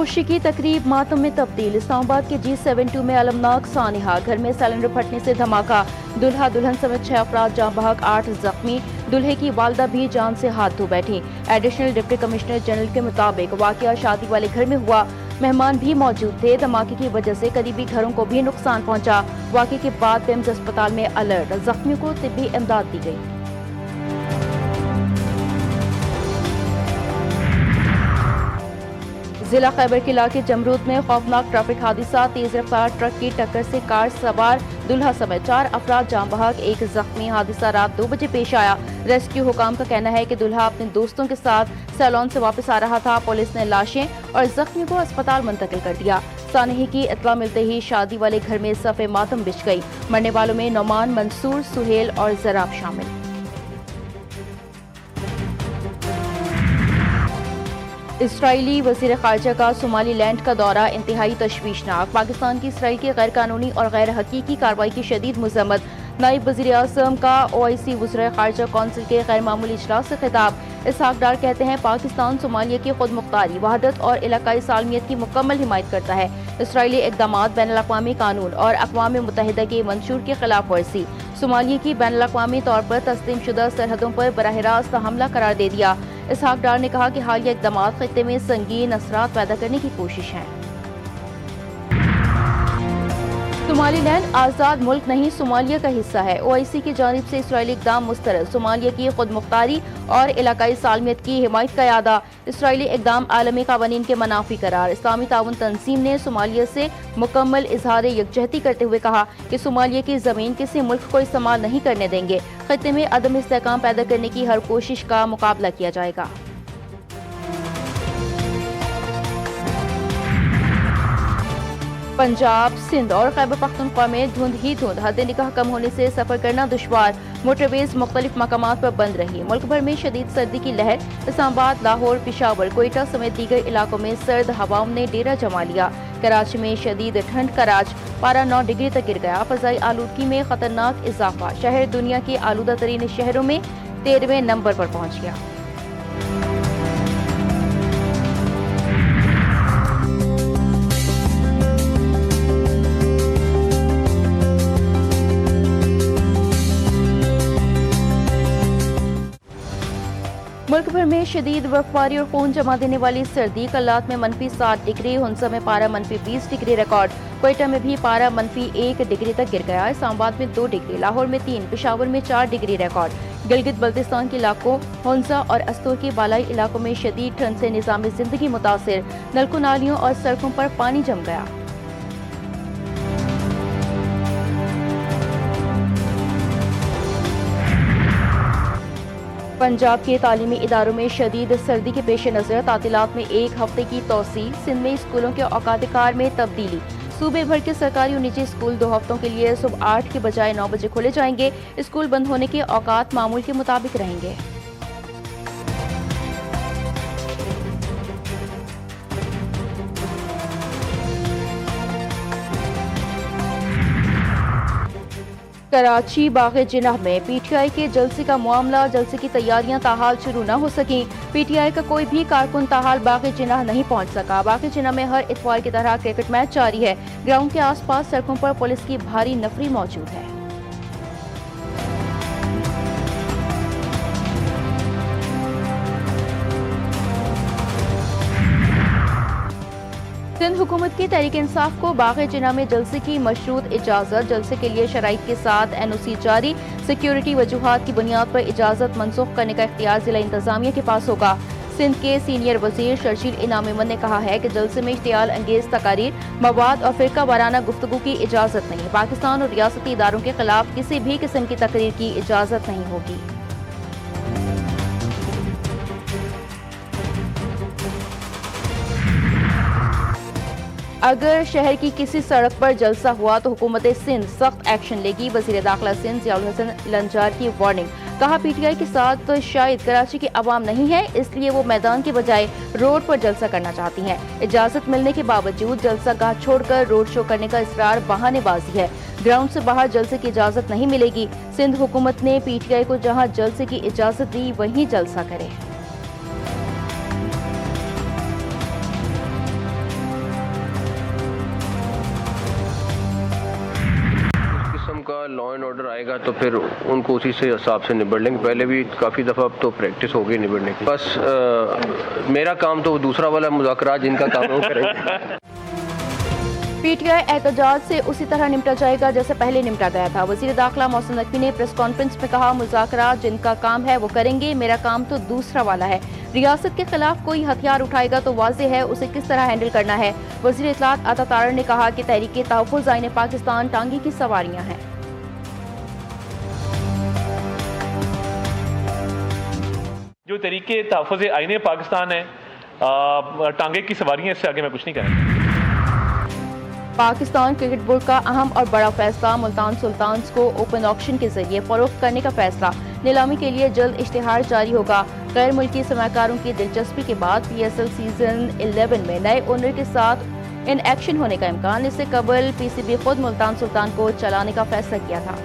खुशी की तकरीब मातम में तब्दील। इस्लामाबाद के G72 में अलमनाक सानिहा, घर में सिलेंडर फटने से धमाका। दुल्हा दुल्हन समेत 6 अफराद जाँ बहक, 8 जख्मी। दुल्हे की वालदा भी जान से हाथ धो बैठी। एडिशनल डिप्टी कमिश्नर जनरल के मुताबिक वाकया शादी वाले घर में हुआ। मेहमान भी मौजूद थे। धमाके की वजह से करीबी घरों को भी नुकसान पहुंचा। वाकये के बाद पिम्स अस्पताल में अलर्ट, जख्मियों को तिब्बी इमदाद दी गई। जिला खैबर किला के जमरूद में खौफनाक ट्रैफिक हादसा। तेज रफ्तार ट्रक की टक्कर से कार सवार दुल्हा समेत 4 अफराद जाँ बहक, 1 जख्मी। हादसा रात 2 बजे पेश आया। रेस्क्यू हुकाम का कहना है कि दुल्हा अपने दोस्तों के साथ सैलून से वापस आ रहा था। पुलिस ने लाशें और जख्मियों को अस्पताल मुंतकिल कर दिया। सानही की इत्तला मिलते ही शादी वाले घर में सफ़े मातम बिछ गई। मरने वालों में नौमान, मंसूर, सुहेल और जराब शामिल। इसराइली वज़ीर ख़ारिजा का सोमालीलैंड का दौरा इंतहाई तशवीशनाक। पाकिस्तान की इसराइल की गैर कानूनी और गैर हकीकी कार्रवाई की शदीद मज़म्मत। नायब वज़ीर आज़म का OIC वज़ीर ख़ारिजा कौंसिल के गैर मामूली इजलास से खिताब। इसहाक डार कहते हैं पाकिस्तान सोमालिया की खुद मुख्तारी, वहदत और इलाकाई सालमियत की मुकम्मल हिमायत करता है। इसराइली इक़दामात बैनुल-अक़वामी कानून और अक़वाम मुत्तहिदा के मंशूर की खिलाफ वर्जी। सोमालिया की बैनुल-अक़वामी तौर पर तस्लीम शुदा सरहदों पर बराह रास्त हमला करार दे दिया। इसहाक डार ने कहा कि हालिया इक़दामात खित्ते में संगीन असरात पैदा करने की कोशिश है। सोमालीलैंड आज़ाद मुल्क नहीं, सोमालिया का हिस्सा है। OIC की जानिब से इसराइली इक़दाम मुस्तरद। सोमालिया की खुद मुख्तारी और इलाकाई सालमियत की हिमायत का यादा। इसराइली इक़दाम आलमी क़वानीन के मनाफी करार। इस्लामी ताउन तंजीम ने सोमालिया से मुकम्मल इजहार यकजहती करते हुए कहा कि सोमालिया की ज़मीन किसी मुल्क को इस्तेमाल नहीं करने देंगे। खित्ते में अदम इस्तेहकाम पैदा करने की हर कोशिश का मुकाबला किया जाएगा। पंजाब, सिंध और खैबर पख्तूनख्वा में धुंध ही धुंध, हद निगाह कम होने से सफर करना दुश्वार। मोटरवेज मुख्तलिफ मकामात पर बंद रही। मुल्क भर में शदीद सर्दी की लहर। इस्लामाबाद, लाहौर, पेशावर, कोयटा समेत दीगर इलाकों में सर्द हवाओं ने डेरा जमा लिया। कराची में शदीद ठंड का राज, पारा 9 डिग्री तक गिर गया। फ़ज़ाई आलूदगी में खतरनाक इजाफा। शहर दुनिया के आलूदा तरीन शहरों में 13वें नंबर पर पहुंच गया। मुल्क भर में शदीद बर्फबारी और खून जमा देने वाली सर्दी। कल्लात में -7 डिग्री, हुंसा में पारा -20 डिग्री रिकॉर्ड। कोयटा में भी पारा -1 डिग्री तक गिर गया। इस्लामाबाद में 2 डिग्री, लाहौर में 3, पेशावर में 4 डिग्री रिकॉर्ड। गिलगित बल्तिस्तान के इलाकों, हुंसा और अस्तूर के बालाई इलाकों में शदीद ठंड से निज़ाम जिंदगी मुतासिर। नलकों, नालियों और सड़कों पर पानी जम गया। पंजाब के तालीमी इदारों में शदीद सर्दी के पेश नज़र तातीलात में 1 हफ्ते की तोसी। सिंध में स्कूलों के औकात कार में तब्दीली। सूबे भर के सरकारी और निजी स्कूल 2 हफ्तों के लिए सुबह 8 के बजाय 9 बजे खोले जाएंगे। स्कूल बंद होने के औकात मामूल के मुताबिक रहेंगे। कराची बाग़े जिन्ना में PTI के जलसे का मामला। जलसे की तैयारियां ताहाल शुरू न हो सकी। PTI का कोई भी कारकुन ताहाल बाग़े जिन्ना नहीं पहुंच सका। बाग़े जिन्ना में हर इतवार की तरह क्रिकेट मैच जारी है। ग्राउंड के आसपास सड़कों पर पुलिस की भारी नफरी मौजूद है। सिंध हुकूमत की तहरीक इंसाफ को बाग़े जिन्ना में जलसे की मशरूत इजाज़त। जलसे के लिए शराइत के साथ NOC जारी। सिक्योरिटी वजूहात की बुनियाद पर इजाज़त मनसूख करने का इख्तियार जिला इंतजामिया के पास होगा। सिंध के सीनियर वजीर शर्जील इनाम मेमन ने कहा है कि जलसे में इश्तियाल अंगेज तकारीर, मवाद और फिरका वाराना गुफ्तगू की इजाज़त नहीं। पाकिस्तान और रियासती इदारों के खिलाफ किसी भी किस्म की तकरीर की इजाज़त नहीं होगी। अगर शहर की किसी सड़क पर जलसा हुआ तो हुकूमत सिंध सख्त एक्शन लेगी। वज़ीर दाखिला सिंध ज़ियाउल हसन लंजार की वार्निंग। कहा PTI के साथ शायद कराची के अवाम नहीं है, इसलिए वो मैदान के बजाय रोड पर जलसा करना चाहती हैं। इजाज़त मिलने के बावजूद जलसा गाह छोड़कर रोड शो करने का इसरार बहानेबाजी है। ग्राउंड से बाहर जलसे की इजाज़त नहीं मिलेगी। सिंध हुकूमत ने PTI को जहां जलसे की इजाज़त दी वहीं जलसा करे। लॉ एंड ऑर्डर आएगा तो फिर उनको उसी से हिसाब से निबड़ लेंगे। पहले भी काफ़ी दफ़ा अब तो प्रैक्टिस हो गई निबड़ने की। बस मेरा काम तो दूसरा वाला मुज़ाकरात जिनका काम है वो करेंगे। पीटीआई एहतजाज से उसी तरह निपटा जाएगा जैसे पहले निपटा गया था। वज़ीर दाखिला मोहसिन नकवी ने प्रेस कॉन्फ्रेंस में कहा, मुज़ाकरात जिनका काम है वो करेंगे, मेरा काम तो दूसरा वाला है। रियासत के खिलाफ कोई हथियार उठाएगा तो वाज़ेह है उसे किस तरह हैंडल करना है। वज़ीर इत्तलात अता तारड़ ने कहा कि तहरीक तहफ़्फ़ुज़ आईन पाकिस्तान टांगे की सवारियाँ हैं। जो तरीके तहफ़्फ़ुज़ आईन पाकिस्तान है टांगे की सवारियाँ, इससे आगे मैं कुछ नहीं कहूँगा। पाकिस्तान क्रिकेट बोर्ड का अहम और बड़ा फैसला, मुल्तान सुल्तान्स को ओपन ऑक्शन के जरिए फरोख्त करने का फैसला। नीलामी के लिए जल्द इश्तिहार जारी होगा। गैर मुल्की सरमाकारों की दिलचस्पी के बाद PSL सीजन 11 में नए ओनर के साथ इन एक्शन होने का इम्कान। इससे कबल PCB खुद मुल्तान सुल्तान को चलाने का फैसला किया था।